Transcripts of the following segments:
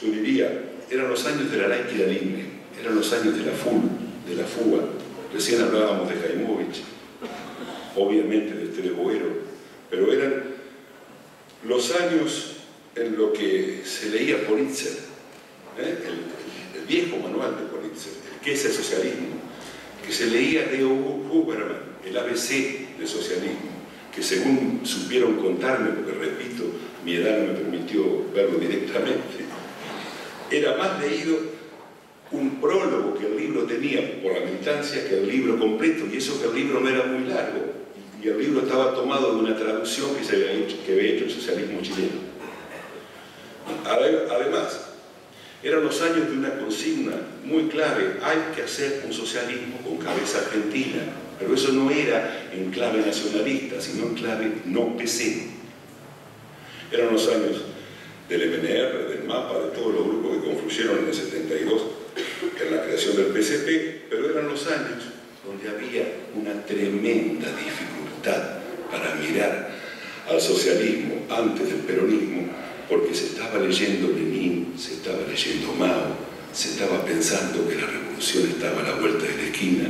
yo diría, eran los años de la laiquidad libre, eran los años de la fuga. Recién hablábamos de Jaimovich, obviamente de Esteve Boero, pero eran los años en los que se leía Politzer, el viejo manual de Politzer, ¿qué es el socialismo? Que se leía de Huberman, el ABC del socialismo, que según supieron contarme, porque repito, mi edad no me permitió verlo directamente, era más leído un prólogo que el libro tenía por la militancia que el libro completo, y eso que el libro no era muy largo, y el libro estaba tomado de una traducción que había hecho el socialismo chileno. Además, eran los años de una consigna muy clave: hay que hacer un socialismo con cabeza argentina, pero eso no era en clave nacionalista, sino en clave no PC. Eran los años del MNR, del MAPA, de todos los grupos que confluyeron en el 72 en la creación del PCP, pero eran los años donde había una tremenda dificultad para mirar al socialismo antes del peronismo, porque se estaba leyendo Lenin, se estaba leyendo Mao, se estaba pensando que la revolución estaba a la vuelta de la esquina,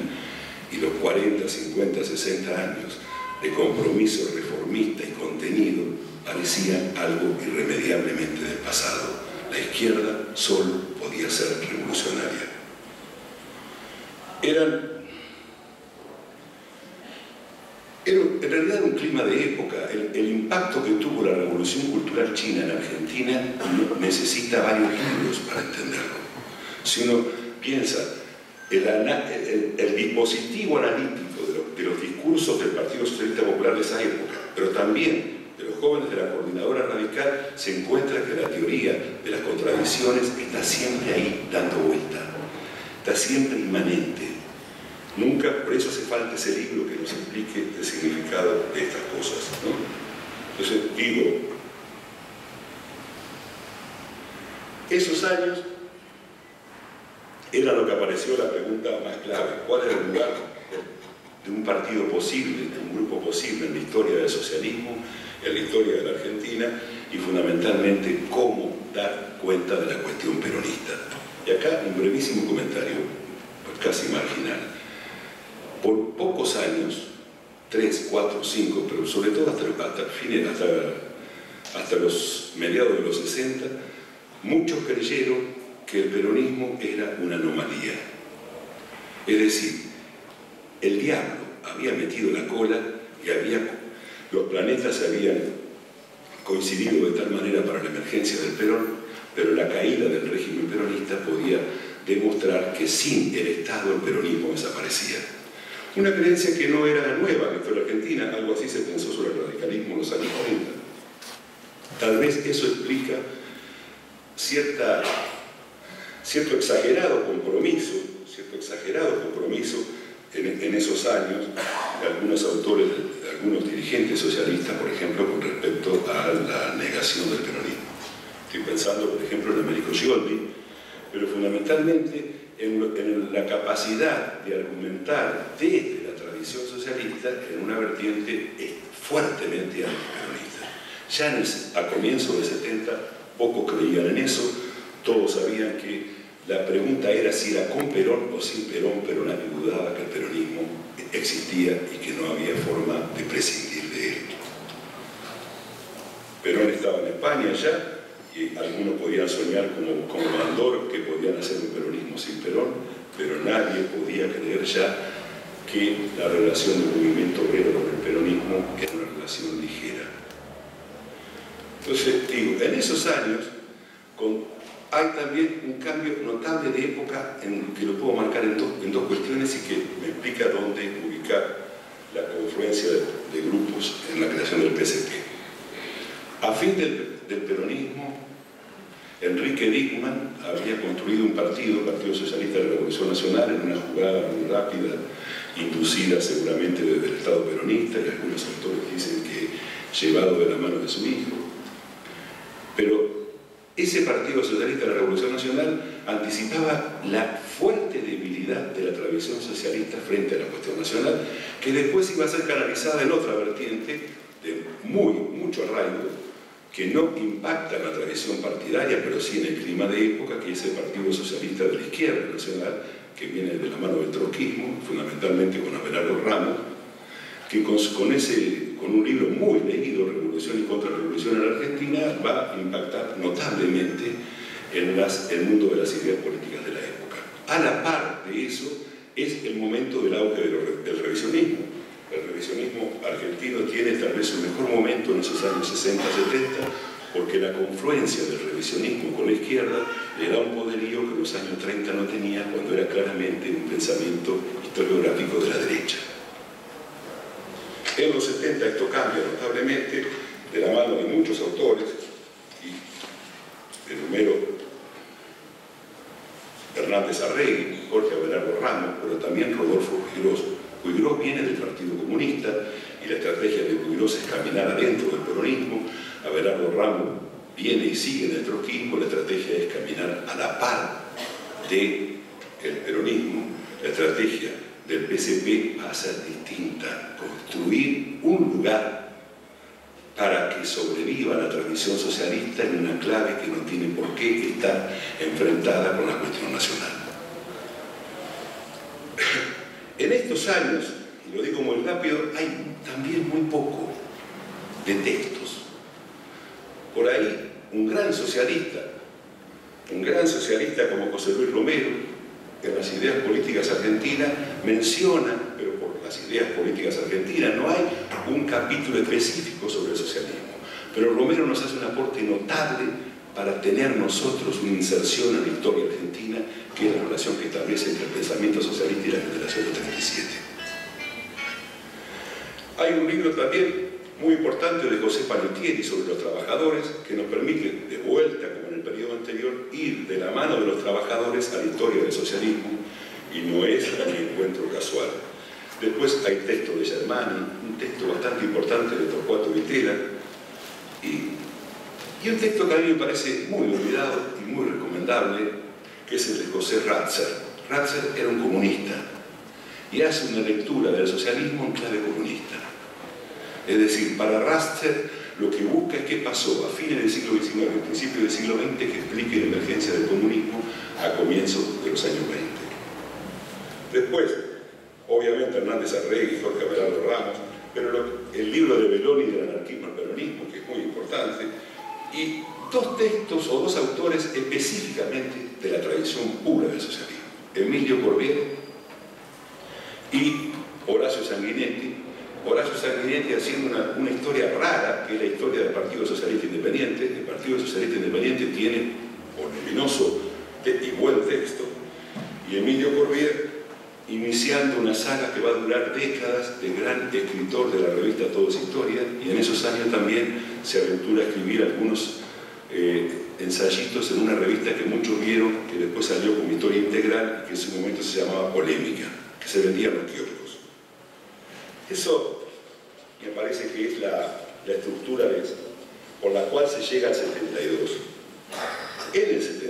y los 40, 50, 60 años de compromiso reformista y contenido parecían algo irremediablemente del pasado. La izquierda solo podía ser revolucionaria. Era en realidad un clima de época. El impacto que tuvo la revolución cultural china en Argentina necesita varios libros para entenderlo. Si uno piensa el dispositivo analítico de los discursos del Partido Socialista Popular de esa época, pero también de los jóvenes de la Coordinadora Radical, se encuentra que la teoría de las contradicciones está siempre ahí dando vuelta, está siempre inmanente. Nunca, por eso hace falta ese libro que nos explique el significado de estas cosas, ¿no? Entonces, digo, esos años era lo que apareció la pregunta más clave: ¿cuál era el lugar de un partido posible, de un grupo posible en la historia del socialismo, en la historia de la Argentina, y fundamentalmente cómo dar cuenta de la cuestión peronista? Y acá un brevísimo comentario, casi marginal. Por pocos años, 3, 4, 5, pero sobre todo hasta los mediados de los 60, muchos creyeron que el peronismo era una anomalía. Es decir, el diablo había metido la cola y los planetas habían coincidido de tal manera para la emergencia del Perón, pero la caída del régimen peronista podía demostrar que sin el Estado el peronismo desaparecía. Una creencia que no era nueva dentro de la Argentina, algo así se pensó sobre el radicalismo en los años 40. Tal vez eso explica cierto exagerado compromiso en esos años de algunos autores, de algunos dirigentes socialistas, por ejemplo, con respecto a la negación del peronismo. Estoy pensando, por ejemplo, en Américo Scioldi, pero fundamentalmente en la capacidad de argumentar desde la tradición socialista en una vertiente fuertemente antiperonista. Ya a comienzos de 70 pocos creían en eso, todos sabían que la pregunta era si era con Perón o sin Perón, pero nadie dudaba que el peronismo existía y que no había forma de prescindir de él. Perón estaba en España ya, y algunos podían soñar como Mandor que podían hacer un peronismo sin Perón, pero nadie podía creer ya que la relación del movimiento obrero con el peronismo era una relación ligera. Entonces, digo, en esos años hay también un cambio notable de época que lo puedo marcar en dos cuestiones y que me explica dónde ubicar la confluencia de grupos en la creación del PCP. A fin del peronismo, Enrique Dickmann había construido un partido, el Partido Socialista de la Revolución Nacional, en una jugada muy rápida, inducida seguramente desde el Estado peronista, y algunos autores dicen que llevado de la mano de su hijo. Pero ese Partido Socialista de la Revolución Nacional anticipaba la fuerte debilidad de la tradición socialista frente a la cuestión nacional, que después iba a ser canalizada en otra vertiente de mucho arraigo, que no impactan la tradición partidaria, pero sí en el clima de época, que es el Partido Socialista de la Izquierda Nacional, que viene de la mano del trotskismo, fundamentalmente con Abelardo Ramos, que con un libro muy leído, Revolución y Contrarrevolución en la Argentina, va a impactar notablemente en el mundo de las ideas políticas de la época. A la par de eso, es el momento del auge del revisionismo. El revisionismo argentino tiene tal vez su mejor momento en esos años 60-70, porque la confluencia del revisionismo con la izquierda le da un poderío que en los años 30 no tenía, cuando era claramente un pensamiento historiográfico de la derecha. En los 70 esto cambia notablemente, de la mano de muchos autores, y enumero Hernández Arregui, Jorge Abelardo Ramos, pero también Rodolfo Puiggrós. Puiggrós viene del Partido Comunista y la estrategia de Puiggrós es caminar adentro del peronismo. Abelardo Ramos viene y sigue en el trotskismo, la estrategia es caminar a la par del peronismo. La estrategia del PCP va a ser distinta, construir un lugar para que sobreviva la tradición socialista en una clave que no tiene por qué estar enfrentada con la cuestión nacional. En estos años, y lo digo muy rápido, hay también muy poco de textos. Por ahí, un gran socialista como José Luis Romero, en las ideas políticas argentinas, menciona, pero por las ideas políticas argentinas, no hay un capítulo específico sobre el socialismo. Pero Romero nos hace un aporte notable para tener nosotros una inserción en la historia argentina, que es la relación que establece entre el pensamiento socialista y la generación del 37. Hay un libro también muy importante de José Panettiere sobre los trabajadores, que nos permite, de vuelta como en el periodo anterior, ir de la mano de los trabajadores a la historia del socialismo, y no es un encuentro casual. Después hay texto de Germani, un texto bastante importante de Torcuato Vitela, y un texto que a mí me parece muy olvidado y muy recomendable, que es el de José Ratzer. Ratzer era un comunista y hace una lectura del socialismo en clave comunista. Es decir, para Ratzer lo que busca es qué pasó a fines del siglo XIX y principios del siglo XX que explique la emergencia del comunismo a comienzos de los años 20. Después, obviamente, Hernández Arregui y Jorge Abelardo Ramos, pero el libro de Belloni del anarquismo al peronismo, que es muy importante, y dos textos o dos autores específicamente de la tradición pura del socialismo: Emilio Corbiere y Horacio Sanguinetti. Horacio Sanguinetti haciendo una historia rara, que es la historia del Partido Socialista Independiente. El Partido Socialista Independiente tiene voluminoso y buen texto, y Emilio Corbiere iniciando una saga que va a durar décadas, de gran escritor de la revista Todo es Historia, y en esos años también se aventura a escribir algunos ensayitos en una revista que muchos vieron, que después salió como Historia Integral, que en su momento se llamaba Polémica, que se vendía en los kioscos. Eso me parece que es la estructura por la cual se llega al 72. En el 72